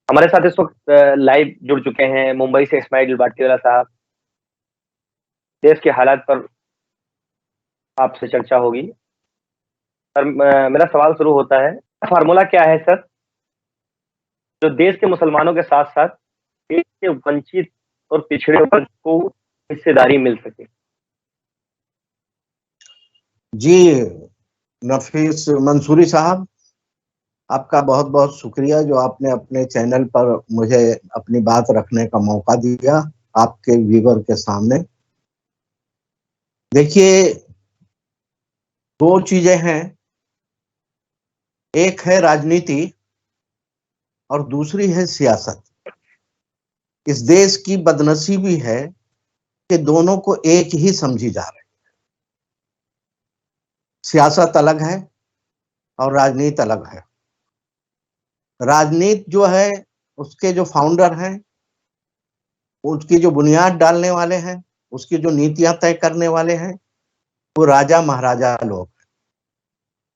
हमारे साथ इस वक़्त लाइव जुड़ चुके हैं मुंबई से इस्माइल बाटीवाला साहब। देश के हालात पर आपसे चर्चा होगी। सर मेरा सवाल शुरू होता है, फ़ॉर्मूला क्या है सर, जो देश के मुसलमानों के साथ-साथ देश के वंचित और पिछड़े वर्ग को हिस्सेदारी मिल सके? जी, नफीस मंसूरी साहब, आपका बहुत बहुत शुक्रिया जो आपने अपने चैनल पर मुझे अपनी बात रखने का मौका दिया आपके व्यूअर के सामने। देखिए, दो चीजें हैं, एक है राजनीति और दूसरी है सियासत। इस देश की बदनसीबी है कि दोनों को एक ही समझी जा रही है। सियासत अलग है और राजनीति अलग है। राजनीति जो है, उसके जो फाउंडर हैं, उसकी जो बुनियाद डालने वाले हैं, उसकी जो नीतियां तय करने वाले हैं, वो राजा महाराजा लोग हैं।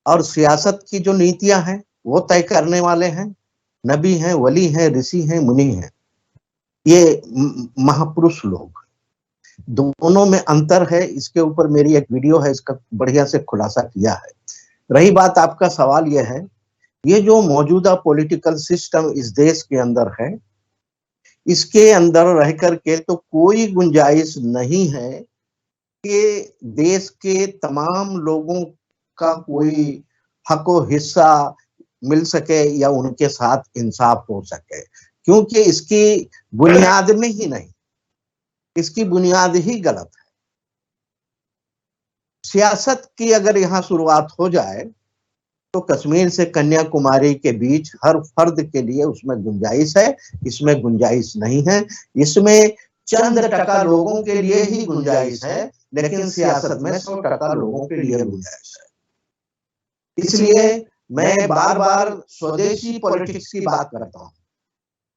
और सियासत की जो नीतियां हैं वो तय करने वाले हैं, नबी हैं, वली हैं, ऋषि हैं, मुनि हैं, ये महापुरुष लोग। दोनों में अंतर है। इसके ऊपर मेरी एक वीडियो है, इसका बढ़िया से खुलासा किया है। रही बात आपका सवाल, यह है ये जो मौजूदा पॉलिटिकल सिस्टम इस देश के अंदर है, इसके अंदर रह करके तो कोई गुंजाइश नहीं है कि देश के तमाम लोगों का कोई हक व हिस्सा मिल सके या उनके साथ इंसाफ हो सके, क्योंकि इसकी बुनियाद में ही नहीं, इसकी बुनियाद ही गलत है। सियासत की अगर यहाँ शुरुआत हो जाए तो कश्मीर से कन्याकुमारी के बीच हर फर्द के लिए उसमें गुंजाइश है, इसमें गुंजाइश नहीं है। इसमें चंद टका लोगों के लिए ही गुंजाइश है, लेकिन सियासत में 100% लोगों के लिए गुंजाइश है। इसलिए मैं बार बार स्वदेशी पॉलिटिक्स की बात करता हूँ,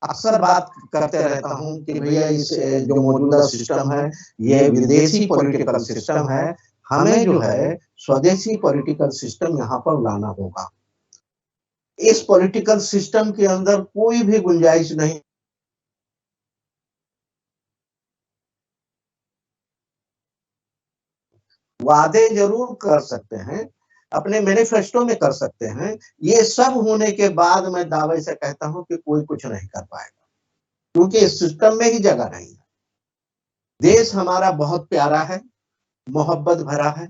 अक्सर बात करते रहता हूँ कि भैया इस जो मौजूदा सिस्टम है ये विदेशी पॉलिटिकल सिस्टम है, हमें जो है स्वदेशी पॉलिटिकल सिस्टम यहाँ पर लाना होगा। इस पॉलिटिकल सिस्टम के अंदर कोई भी गुंजाइश नहीं, वादे जरूर कर सकते हैं, अपने मैनिफेस्टो में कर सकते हैं, ये सब होने के बाद मैं दावे से कहता हूं कि कोई कुछ नहीं कर पाएगा, क्योंकि इस सिस्टम में ही जगह नहीं है। देश हमारा बहुत प्यारा है, मोहब्बत भरा है,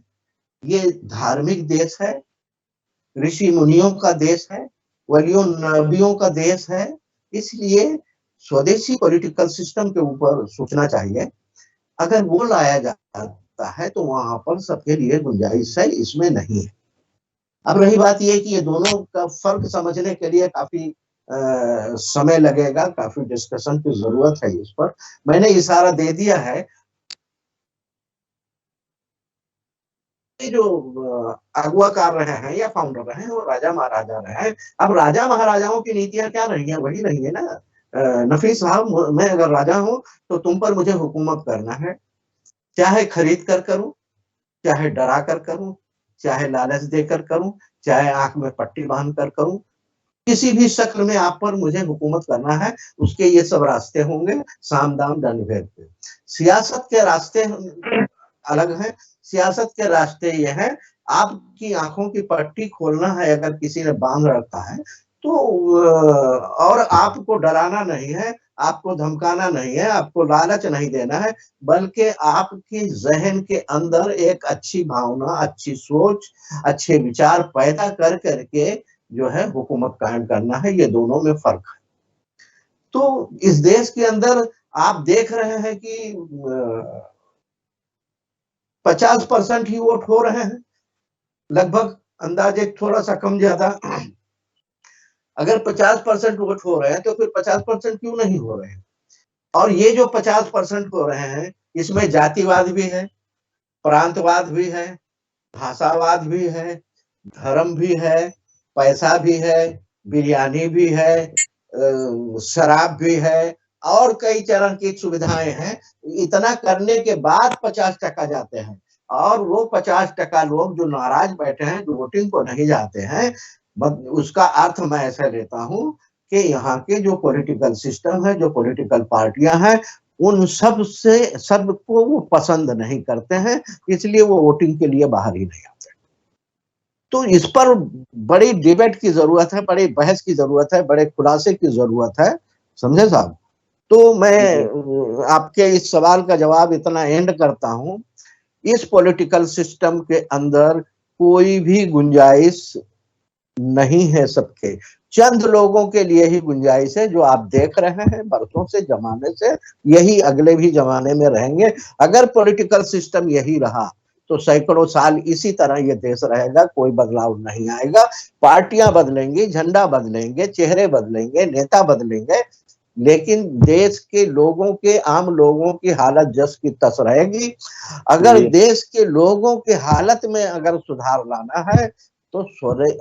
ये धार्मिक देश है, ऋषि मुनियों का देश है, वलियों नबियों का देश है। इसलिए स्वदेशी पॉलिटिकल सिस्टम के ऊपर सोचना चाहिए। अगर वो लाया जाता है तो वहां पर सबके लिए गुंजाइश है, इसमें नहीं है। अब रही बात ये कि ये दोनों का फर्क समझने के लिए काफी समय लगेगा, काफी डिस्कशन की जरूरत है इस पर। मैंने इशारा दे दिया है, जो अगुवाकार रहे हैं या फाउंडर रहे हैं वो राजा महाराजा रहे हैं। अब राजा महाराजाओं की नीतियां क्या रही है, वही रही है ना। नफीस साहब, मैं अगर राजा हूं तो तुम पर मुझे हुकूमत करना है, चाहे खरीद कर करूं, चाहे डरा कर करूं, चाहे लालच देकर करूं, चाहे आंख में पट्टी बांध कर करूं, किसी भी शक्ल में आप पर मुझे हुकूमत करना है। उसके ये सब रास्ते होंगे, साम दाम दंड भेद के। सियासत के रास्ते अलग है। सियासत के रास्ते ये है, आपकी आंखों की पट्टी खोलना है अगर किसी ने बांध रखा है तो, और आपको डराना नहीं है, आपको धमकाना नहीं है, आपको लालच नहीं देना है, बल्कि आपकी जहन के अंदर एक अच्छी भावना, अच्छी सोच, अच्छे विचार पैदा कर करके जो है हुकूमत कायम करना है। ये दोनों में फर्क है। तो इस देश के अंदर आप देख रहे हैं कि 50% ही वोट हो रहे हैं, लगभग, अंदाजे थोड़ा सा कम ज्यादा। अगर 50% वोट हो रहे हैं तो फिर 50% क्यों नहीं हो रहे हैं? और ये जो 50% हो रहे हैं, इसमें जातिवाद भी है, प्रांतवाद भी है, भाषावाद भी है, धर्म भी है, पैसा भी है, बिरयानी भी है, शराब भी है, और कई तरह की सुविधाएं हैं। इतना करने के बाद 50% जाते हैं, और वो 50% लोग जो नाराज बैठे हैं, जो वोटिंग को नहीं जाते हैं, उसका अर्थ मैं ऐसा लेता हूं कि यहाँ के जो पॉलिटिकल सिस्टम है, जो पॉलिटिकल पार्टियां हैं, उन सब से सबको वो पसंद नहीं करते हैं, इसलिए वो वोटिंग के लिए बाहर ही नहीं आते। तो इस पर बड़ी डिबेट की जरूरत है, बड़ी बहस की जरूरत है, बड़े खुलासे की जरूरत है, समझे साहब। तो मैं आपके इस सवाल का जवाब इतना एंड करता हूं, इस पॉलिटिकल सिस्टम के अंदर कोई भी गुंजाइश नहीं है सबके, चंद लोगों के लिए ही गुंजाइश है, जो आप देख रहे हैं बरसों से, जमाने से, यही अगले भी जमाने में रहेंगे। अगर पॉलिटिकल सिस्टम यही रहा तो सैकड़ों साल इसी तरह ये देश रहेगा, कोई बदलाव नहीं आएगा। पार्टियां बदलेंगी, झंडा बदलेंगे, चेहरे बदलेंगे, नेता बदलेंगे, लेकिन देश के लोगों के, आम लोगों की हालत जस की तस रहेगी। अगर देश के लोगों की हालत में अगर सुधार लाना है तो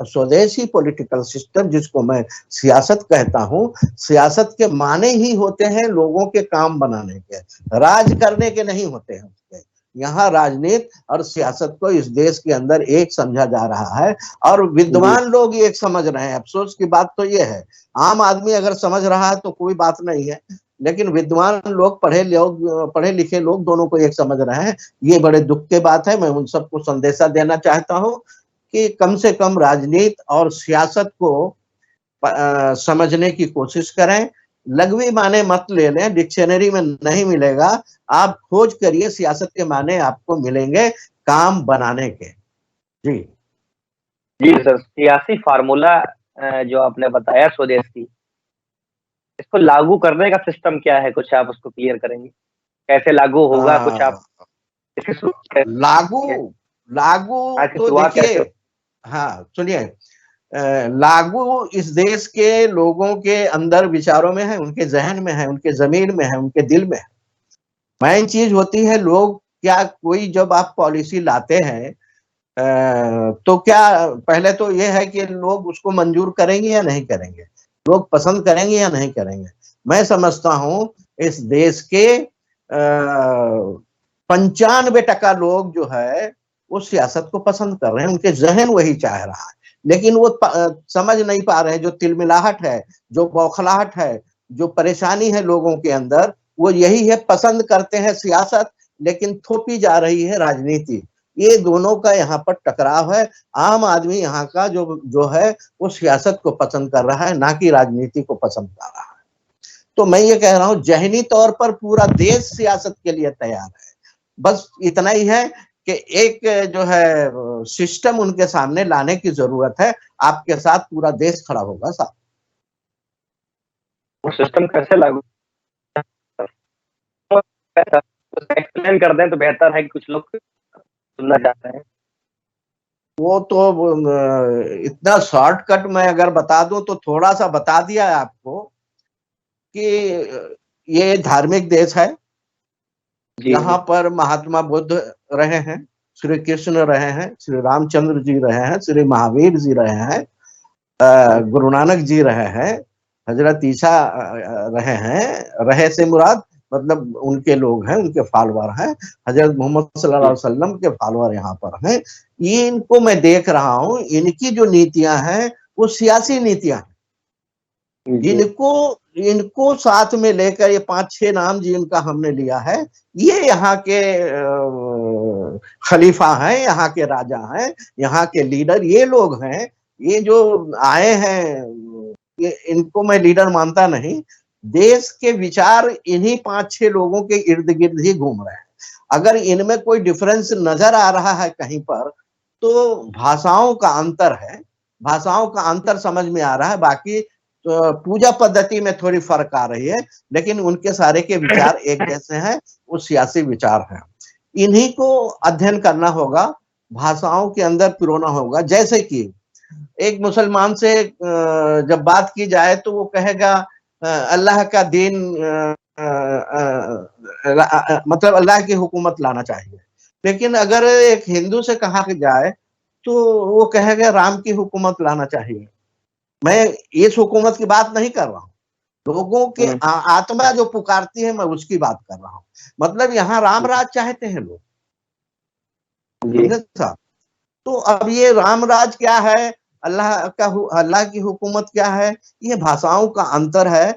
स्वदेशी पॉलिटिकल सिस्टम, जिसको मैं सियासत कहता हूं, सियासत के माने ही होते हैं लोगों के काम बनाने के, राज करने के नहीं होते हैं उसके। यहाँ राजनीति और सियासत को इस देश के अंदर एक समझा जा रहा है, और विद्वान लोग एक समझ रहे हैं। अफसोस की बात तो ये है, आम आदमी अगर समझ रहा है तो कोई बात नहीं है, लेकिन विद्वान लोग, पढ़े लिखे लोग दोनों को एक समझ रहे हैं। ये बड़े दुख की बात है। मैं उन सबको संदेशा देना चाहता हूँ कि कम से कम राजनीति और सियासत को समझने की कोशिश करें। लघवी माने मत ले लें, डिक्शनरी में नहीं मिलेगा, आप खोज करिए, सियासत के माने आपको मिलेंगे काम बनाने के। जी जी सर, सियासी फार्मूला जो आपने बताया स्वदेशी, इसको लागू करने का सिस्टम क्या है, कुछ आप उसको क्लियर करेंगे? कैसे लागू होगा, कुछ आप इसकी लागू तो देखिए, हाँ सुनिए, लागू इस देश के लोगों के अंदर विचारों में है, उनके जहन में है, उनके जमीन में है, उनके दिल में है। मेन चीज होती है लोग क्या, कोई जब आप पॉलिसी लाते हैं तो क्या, पहले तो ये है कि लोग उसको मंजूर करेंगे या नहीं करेंगे, लोग पसंद करेंगे या नहीं करेंगे। मैं समझता हूं इस देश के 95% लोग जो है वो सियासत को पसंद कर रहे हैं, उनके जहन वही चाह रहा है, लेकिन वो समझ नहीं पा रहे हैं। जो तिलमिलाहट है, जो बौखलाहट है, जो परेशानी है लोगों के अंदर, वो यही है, पसंद करते हैं सियासत, लेकिन थोपी जा रही है राजनीति। ये दोनों का यहाँ पर टकराव है। आम आदमी यहाँ का जो है वो सियासत को पसंद कर रहा है, ना कि राजनीति को पसंद कर रहा है। तो मैं ये कह रहा हूँ, जहनी तौर पर पूरा देश सियासत के लिए तैयार है, बस इतना ही है कि एक जो है सिस्टम उनके सामने लाने की जरूरत है। आपके साथ पूरा देश खड़ा होगा साहब। वो सिस्टम कैसे लागू, एक्सप्लेन कर दें तो बेहतर है कि कुछ लोग सुनना चाहते हैं। वो तो इतना शॉर्टकट में अगर बता दूं तो थोड़ा सा बता दिया है आपको कि ये धार्मिक देश है, यहाँ पर महात्मा बुद्ध रहे हैं, श्री कृष्ण रहे हैं, श्री रामचंद्र जी रहे हैं, श्री महावीर जी रहे हैं, गुरु नानक जी रहे हैं, हजरत ईसा रहे हैं। रहे से मुराद मतलब उनके लोग हैं, उनके फॉलोअर हैं, हजरत मोहम्मद सल्लल्लाहु अलैहि वसल्लम के फॉलोअर यहाँ पर हैं। ये इनको मैं देख रहा हूँ, इनकी जो नीतियां हैं वो सियासी नीतियां हैं। इनको साथ में लेकर, ये 5-6 नाम जिनका हमने लिया है, ये यहाँ के खलीफा हैं, यहाँ के राजा हैं, यहाँ के लीडर ये लोग हैं। ये जो आए हैं, ये इनको मैं लीडर मानता नहीं। देश के विचार इन्हीं 5-6 लोगों के इर्द गिर्द ही घूम रहे हैं। अगर इनमें कोई डिफरेंस नजर आ रहा है कहीं पर, तो भाषाओं का अंतर है, भाषाओं का अंतर समझ में आ रहा है। बाकी तो पूजा पद्धति में थोड़ी फर्क आ रही है, लेकिन उनके सारे के विचार एक जैसे हैं, वो सियासी विचार हैं। इन्हीं को अध्ययन करना होगा, भाषाओं के अंदर पिरोना होगा। जैसे कि एक मुसलमान से जब बात की जाए तो वो कहेगा अल्लाह का दीन, मतलब अल्लाह की हुकूमत लाना चाहिए। लेकिन अगर एक हिंदू से कहा जाए तो वो कहेगा राम की हुकूमत लाना चाहिए। मैं इस हुकूमत की बात नहीं कर रहा हूँ, लोगों के आत्मा जो पुकारती है मैं उसकी बात कर रहा हूँ। मतलब यहाँ राम राज चाहते हैं लोग। तो अब ये राम राज क्या है, अल्लाह की हुकूमत क्या है? ये भाषाओं का अंतर है।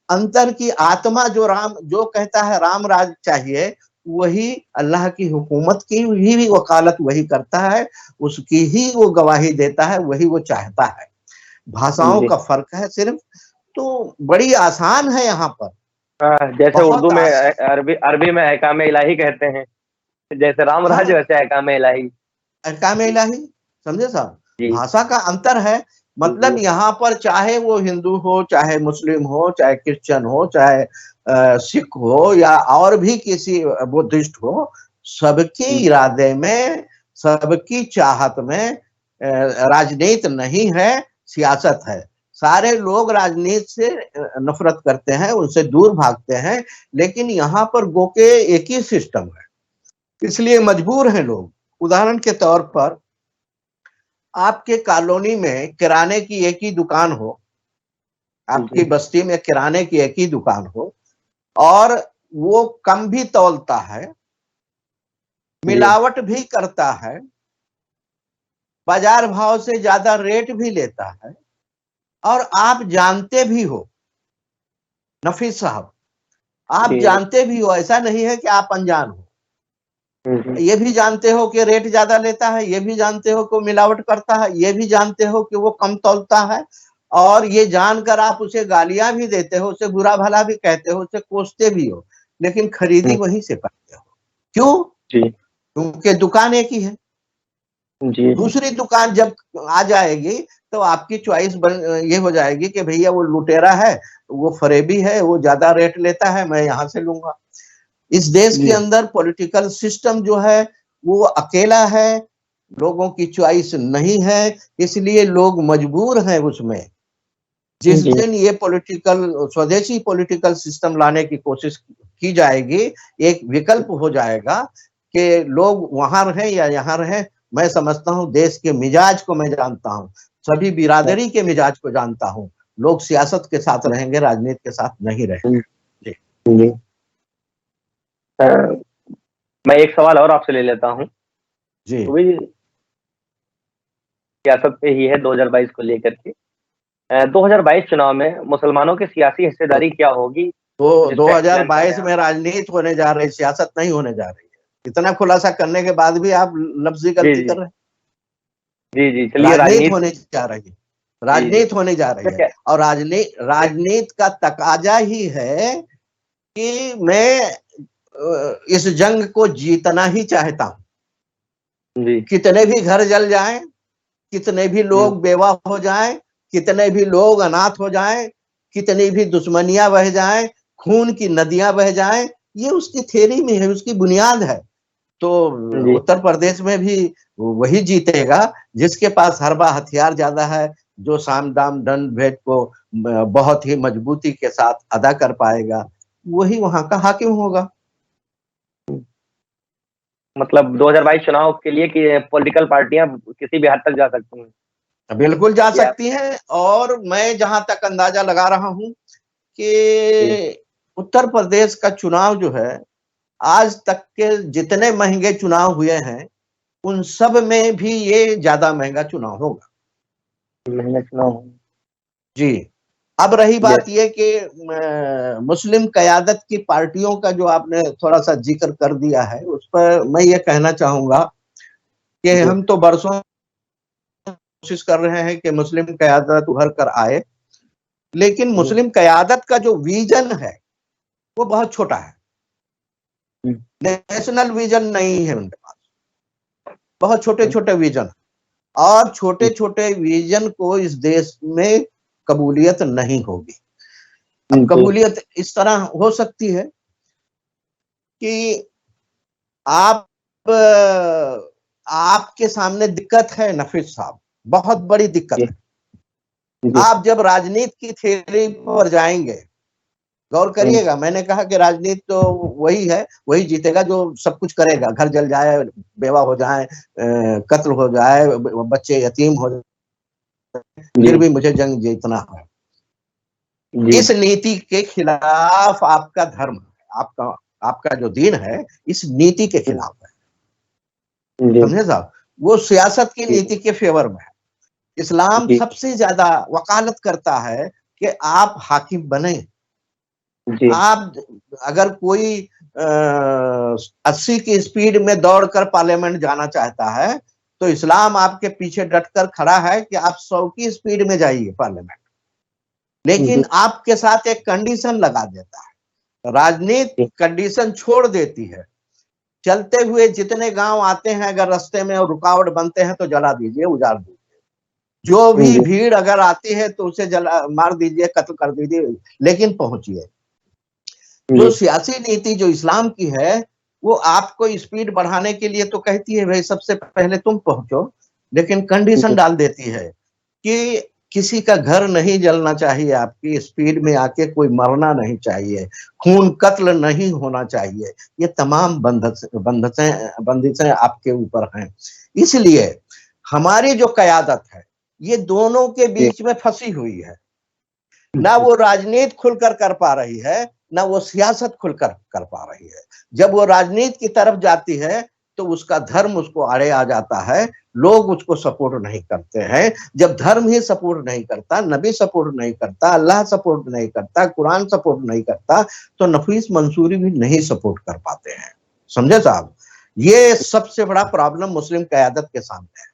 अंतर की आत्मा जो कहता है राम राज चाहिए, वही अल्लाह की हुकूमत की भी वकालत वही करता है, उसकी ही वो गवाही देता है, वही वो चाहता है। भाषाओं जी। का फर्क है सिर्फ। तो बड़ी आसान है यहाँ पर, जैसे बहुत उर्दू में आसान। अरबी अरबी में अहकाम इलाही कहते हैं, जैसे राम राज हाँ, वैसे अहकाम इलाही। अहकाम इलाही, समझे साहब? जी भाषा का अंतर है। जी मतलब यहाँ पर चाहे वो हिंदू हो, चाहे मुस्लिम हो, चाहे क्रिश्चियन हो, चाहे सिख हो, या और भी किसी बुद्धिस्ट हो, सबके इरादे में, सबकी चाहत में राजनीति नहीं है, सियासत है। सारे लोग राजनीति से नफरत करते हैं, उनसे दूर भागते हैं, लेकिन यहाँ पर गोके एक ही सिस्टम है, इसलिए मजबूर हैं लोग। उदाहरण के तौर पर, आपके कॉलोनी में किराने की एक ही दुकान हो, आपकी जी बस्ती में किराने की एक ही दुकान हो, और वो कम भी तौलता है, जी मिलावट भी करता है, बाजार भाव से ज्यादा रेट भी लेता है, और आप जानते भी हो, नफीस साहब, आप जी। जानते भी हो, ऐसा नहीं है कि आप अनजान हो, हम्म। ये भी जानते हो कि रेट ज्यादा लेता है, ये भी जानते हो कि वो मिलावट करता है, ये भी जानते हो कि वो कम तौलता है, और ये जानकर आप उसे गालियां भी देते हो, उसे बुरा भला भी कहते हो, उसे कोसते भी हो, लेकिन खरीदी वहीं से करते हो। क्यों? जी क्योंकि दुकान एक ही है। जी दूसरी दुकान जब आ जाएगी तो आपकी चॉइस ये हो जाएगी कि भैया वो लुटेरा है, वो फरेबी है, वो ज्यादा रेट लेता है, मैं यहां से लूंगा। इस देश के जी अंदर पॉलिटिकल सिस्टम जो है वो अकेला है, लोगों की चॉइस नहीं है, इसलिए लोग मजबूर हैं उसमें। जिस जी दिन ये स्वदेशी पॉलिटिकल सिस्टम लाने की कोशिश की जाएगी, एक विकल्प हो जाएगा कि लोग वहां रहें या यहाँ रहें। मैं समझता हूँ, देश के मिजाज को मैं जानता हूँ, सभी बिरादरी के मिजाज को जानता हूँ, लोग सियासत के साथ रहेंगे, राजनीति के साथ नहीं रहेंगे। जी जी। अ, मैं एक सवाल और आपसे ले लेता हूँ, जी। तो भी सियासत पे ही है 2022 को लेकर के। 2022 चुनाव में मुसलमानों की सियासी तो, हिस्सेदारी क्या होगी? तो कुछ स्टेट प्लान कर रहे 2022 हैं आप? में राजनीति होने जा रही, सियासत नहीं होने जा रही है। इतना खुलासा करने के बाद भी आप लफ्जी जी गलती जी कर रहे हैं। जी जी। चलिए राजनीति राजनीति। होने जा रही है, जी जी। राजनीति होने जा रही मैं है, क्या और राजनीति का तकाजा ही है कि मैं इस जंग को जीतना ही चाहता हूं। जी कितने भी घर जल जाएं, कितने भी जी लोग बेवा हो जाएं, कितने भी लोग अनाथ हो जाएं, कितनी भी दुश्मनियां बह जाएं, खून की नदियां बह जाएं, ये उसकी थ्योरी में है, उसकी बुनियाद है। तो जी उत्तर प्रदेश में भी वही जीतेगा जिसके पास हरबा हथियार ज्यादा है, जो साम दाम दंड भेद को बहुत ही मजबूती के साथ अदा कर पाएगा, वही वहां का हाकिम होगा। मतलब 2022 चुनाव के लिए कि पॉलिटिकल पार्टियां किसी भी हद तक जा सकती हैं? बिल्कुल जा या सकती हैं, और मैं जहां तक अंदाजा लगा रहा हूं जी कि उत्तर प्रदेश का चुनाव जो है, आज तक के जितने महंगे चुनाव हुए हैं, उन सब में भी ये ज्यादा महंगा चुनाव होगा। महंगा चुनाव हो। जी। अब रही यस। बात ये कि मुस्लिम कयादत की पार्टियों का जो आपने थोड़ा सा जिक्र कर दिया है, उस पर मैं ये कहना चाहूंगा कि जी हम तो बरसों कोशिश कर रहे हैं कि मुस्लिम कयादत उभर कर आए, लेकिन जी मुस्लिम कयादत का जो विजन है वो बहुत छोटा है। जी नेशनल विजन नहीं है उनके पास, बहुत छोटे छोटे विजन, और छोटे छोटे विजन को इस देश में कबूलियत नहीं होगी। अब जी कबूलियत इस तरह हो सकती है कि आप आपके सामने दिक्कत है नफीस साहब, बहुत बड़ी दिक्कत जी है। जी आप जब राजनीति की थ्योरी पर जाएंगे, गौर करिएगा, मैंने कहा कि राजनीति तो वही है, वही जीतेगा जो सब कुछ करेगा, घर जल जाए, बेवा हो जाए, कत्ल हो जाए, बच्चे यतीम हो जाए, जी फिर भी मुझे जंग जीतना है। जी इस नीति के खिलाफ आपका धर्म है, आपका आपका जो दीन है, इस नीति के खिलाफ है। जी समझे साहब? वो सियासत की जी नीति के फेवर में है। इस्लाम जी सबसे ज्यादा वकालत करता है कि आप हाकिम बने। जी आप अगर कोई 80 की स्पीड में दौड़कर पार्लियामेंट जाना चाहता है तो इस्लाम आपके पीछे डटकर खड़ा है कि आप 100 की स्पीड में जाइए पार्लियामेंट। लेकिन जी आपके साथ एक कंडीशन लगा देता है, राजनीति जी कंडीशन छोड़ देती है। चलते हुए जितने गांव आते हैं अगर रास्ते में रुकावट बनते हैं तो जला दीजिए, उजाड़ दीजिए। जो भी जी भीड़ अगर आती है तो उसे जला मार दीजिए, कत्ल कर दीजिए, लेकिन पहुंचिए। जो जी सियासी नीति जो इस्लाम की है वो आपको स्पीड बढ़ाने के लिए तो कहती है भाई सबसे पहले तुम पहुंचो, लेकिन कंडीशन जी डाल देती है कि किसी का घर नहीं जलना चाहिए, आपकी स्पीड में आके कोई मरना नहीं चाहिए, खून कत्ल नहीं होना चाहिए। ये तमाम बंदिशें आपके ऊपर हैं। इसलिए हमारी जो कयादत है ये दोनों के जी बीच में फंसी हुई है। ना वो राजनीति खुलकर कर पा रही है, ना वो सियासत खुलकर कर पा रही है। जब वो राजनीति की तरफ जाती है तो उसका धर्म उसको आड़े आ जाता है, लोग उसको सपोर्ट नहीं करते हैं। जब धर्म ही सपोर्ट नहीं करता, नबी सपोर्ट नहीं करता, अल्लाह सपोर्ट नहीं करता, कुरान सपोर्ट नहीं करता, तो नफीस मंसूरी भी नहीं सपोर्ट कर पाते हैं। समझे साहब? ये सबसे बड़ा प्रॉब्लम मुस्लिम कयादत के सामने है।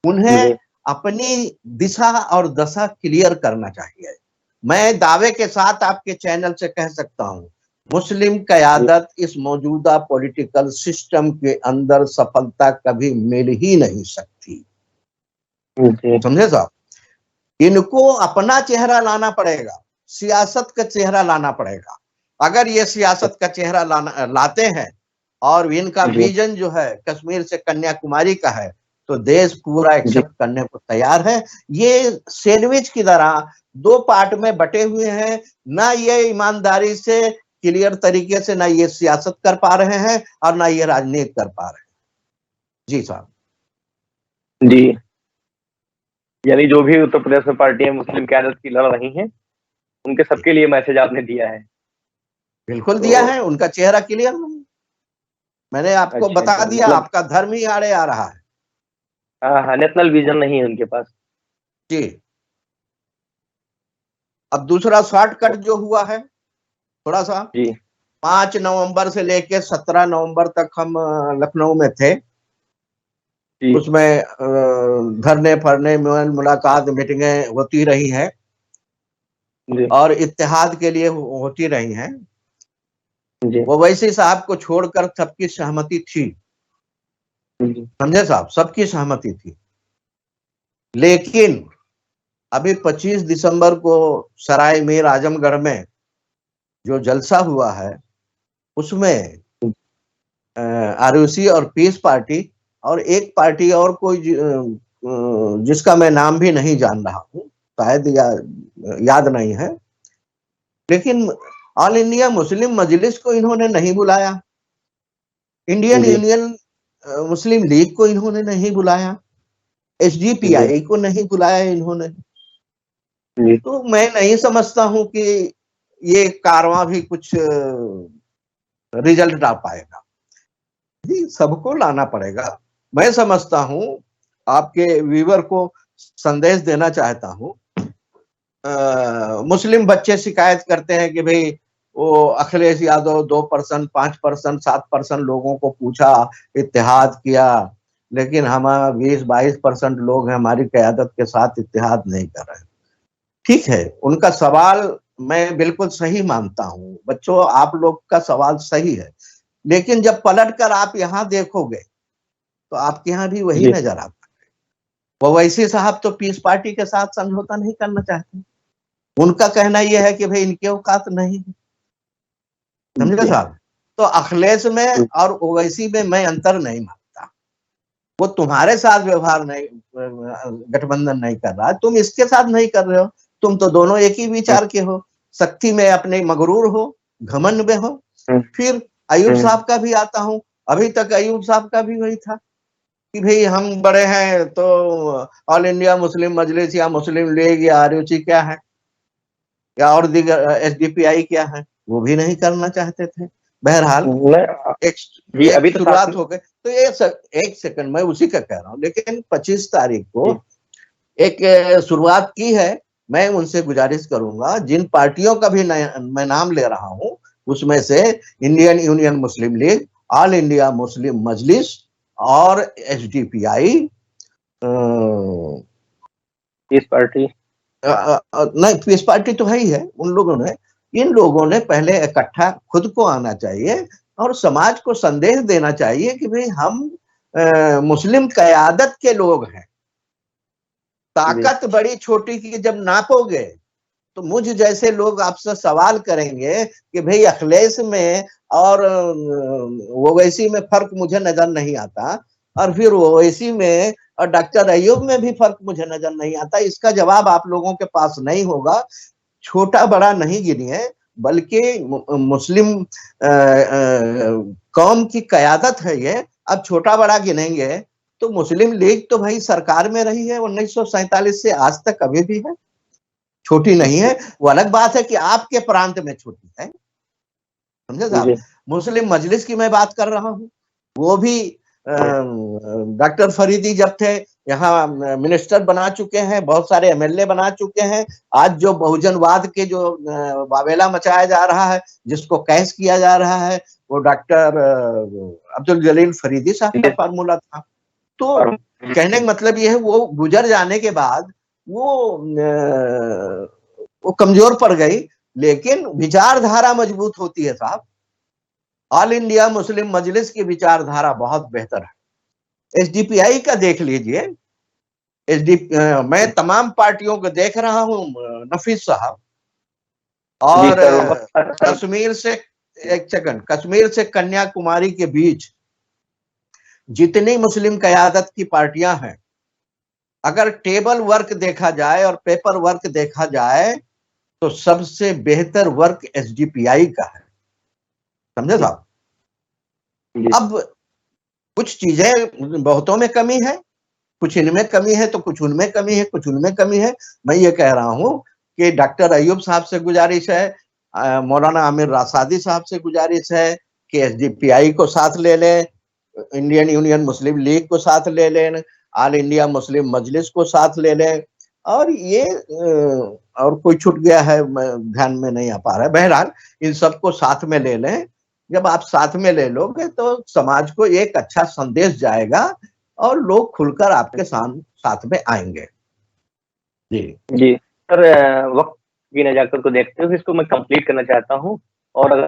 उन्हें जी अपनी दिशा और दशा क्लियर करना चाहिए। मैं दावे के साथ आपके चैनल से कह सकता हूं, मुस्लिम जी कयादत इस मौजूदा पॉलिटिकल सिस्टम के अंदर सफलता कभी मिल ही नहीं सकती। जी समझे साहब? इनको अपना चेहरा लाना पड़ेगा, सियासत का चेहरा लाना पड़ेगा। अगर ये सियासत का चेहरा लाते हैं और इनका जी विजन जो है कश्मीर से कन्याकुमारी का है तो देश पूरा जी एक्सेप्ट करने को तैयार है। ये सैंडविच की तरह दो पार्ट में बटे हुए हैं, ना ये ईमानदारी से क्लियर तरीके से ना ये सियासत कर पा रहे हैं और ना ये राजनीति कर पा रहे हैं। जी साहब। जी यानी जो भी उत्तर प्रदेश में पार्टियां मुस्लिम क्यादत की लड़ रही हैं, उनके सबके लिए मैसेज आपने दिया है। बिल्कुल दिया तो है, उनका चेहरा क्लियर नहीं। मैंने आपको अच्छा बता अच्छा, दिया, मतलब आपका धर्म ही आड़े आ रहा है। हाँ हाँ, नेशनल विजन नहीं है उनके पास। जी। अब दूसरा शॉर्टकट जो हुआ है थोड़ा सा, जी 5 नवंबर से लेके 17 नवंबर तक हम लखनऊ में थे। जी उसमें धरने फरने मुलाकात मीटिंगें होती रही हैं जी और इत्तेहाद के लिए होती रही हैं। जी ओवैसी साहब को छोड़कर सबकी सहमति थी। जी समझे साहब? सबकी सहमति थी। लेकिन अभी 25 दिसंबर को सराय मीर आजमगढ़ में जो जलसा हुआ है उसमें आरयूसी और पीस पार्टी और एक पार्टी और कोई जिसका मैं नाम भी नहीं जान रहा हूँ, शायद याद नहीं है, लेकिन ऑल इंडिया मुस्लिम मजलिस को इन्होंने नहीं बुलाया, इंडियन जी यूनियन मुस्लिम लीग को इन्होंने नहीं बुलाया, जी एसडीपीआई को नहीं बुलाया इन्होंने। जी तो मैं नहीं समझता हूं कि ये कारवां भी कुछ रिजल्ट ला पाएगा। जी, सबको लाना पड़ेगा। मैं समझता हूं, आपके व्यूअर को संदेश देना चाहता हूं। मुस्लिम बच्चे शिकायत करते हैं कि भाई वो अखिलेश यादव 2%, 5%, 7% लोगों को पूछा, इत्तेहाद किया, लेकिन हम 20-22% लोग हैं हमारी क़यादत के साथ इत्तेहाद नहीं कर रहे। ठीक है, उनका सवाल मैं बिल्कुल सही मानता हूं। बच्चों, आप लोग का सवाल सही है, लेकिन जब पलट कर आप यहाँ देखोगे तो आपके यहाँ भी वही जी नजर आता है। ओवैसी साहब तो पीस पार्टी के साथ समझौता नहीं करना चाहते। उनका कहना यह है कि भाई इनके औकात नहीं है। समझे जी साहब? तो अखिलेश में और ओवैसी में मैं अंतर नहीं मानता। वो तुम्हारे साथ व्यवहार नहीं, गठबंधन नहीं कर रहा, तुम इसके साथ नहीं कर रहे हो। तुम तो दोनों एक ही विचार के हो, शक्ति में अपने मगरूर हो, घमंड में हो। फिर अयूब साहब का भी आता हूं, अभी तक अयूब साहब का भी वही था कि भाई हम बड़े हैं तो ऑल इंडिया मुस्लिम मजलिस या मुस्लिम लीग या आरयूसी क्या है या और दीगर एसडीपीआई क्या है, वो भी नहीं करना चाहते थे। बहरहाल मैं एक जी एक अभी तो साथ शुरुआत हो गई। तो ये एक सेकंड मैं उसी का कह रहा हूँ। लेकिन 25 तारीख को जी एक शुरुआत की है। मैं उनसे गुजारिश करूंगा, जिन पार्टियों का भी मैं नाम ले रहा हूं, उसमें से इंडियन यूनियन मुस्लिम लीग, ऑल इंडिया मुस्लिम मजलिस और एसडीपीआई, पीस पार्टी, नहीं पीस पार्टी तो है ही है, उन लोगों ने, इन लोगों ने पहले इकट्ठा खुद को आना चाहिए और समाज को संदेश देना चाहिए कि भाई हम मुस्लिम कयादत के लोग हैं। ताकत बड़ी छोटी की जब नापोगे तो मुझ जैसे लोग आपसे सवाल करेंगे कि भाई अखिलेश में और ओवैसी में फर्क मुझे नजर नहीं आता, और फिर ओवैसी में और डॉक्टर अयूब में भी फर्क मुझे नजर नहीं आता। इसका जवाब आप लोगों के पास नहीं होगा। छोटा बड़ा नहीं गिनिए, बल्कि मुस्लिम कौम की कयादत है ये। अब छोटा बड़ा गिनेंगे तो मुस्लिम लीग तो भाई सरकार में रही है 1947 से आज तक, अभी भी है, छोटी नहीं है। वो अलग बात है कि आपके प्रांत में छोटी है, समझे साहब। मुस्लिम मजलिस की मैं बात कर रहा हूँ, वो भी डॉक्टर फरीदी जब थे यहाँ मिनिस्टर बना चुके हैं, बहुत सारे एमएलए बना चुके हैं। आज जो बहुजनवाद के जो वावेला मचाया जा रहा है, जिसको कैश किया जा रहा है, वो डॉक्टर अब्दुल जलील फरीदी साहब का फार्मूला था। तो कहने का मतलब ये है, वो गुजर जाने के बाद वो कमजोर पड़ गई, लेकिन विचारधारा मजबूत होती है साहब। ऑल इंडिया मुस्लिम मजलिस की विचारधारा बहुत बेहतर है। एसडीपीआई का देख लीजिए, मैं तमाम पार्टियों को देख रहा हूं नफीस साहब, और कश्मीर से, एक सेकंड, कश्मीर से कन्याकुमारी के बीच जितनी मुस्लिम कयादत की पार्टियां हैं, अगर टेबल वर्क देखा जाए और पेपर वर्क देखा जाए तो सबसे बेहतर वर्क एसडीपीआई का है, समझे साहब। अब कुछ चीजें बहुतों में कमी है, कुछ इनमें कमी है तो कुछ उनमें कमी है, कुछ उनमें कमी है। मैं ये कह रहा हूं कि डॉक्टर अयूब साहब से गुजारिश है, मौलाना आमिर रासादी साहब से गुजारिश है कि एसडीपीआई को साथ ले लें, इंडियन यूनियन मुस्लिम लीग को साथ ले लें, ऑल इंडिया मुस्लिम मजलिस को साथ ले लें, और ये और कोई छूट गया है, ध्यान में नहीं आ पा रहा है। बहरहाल इन सबको साथ में ले लें। जब आप साथ में ले लोगे तो समाज को एक अच्छा संदेश जाएगा और लोग खुलकर आपके साथ में आएंगे। जी सर, वक्त की नजाकत को देखते हुए इसको मैं कंप्लीट करना चाहता हूँ, और अगर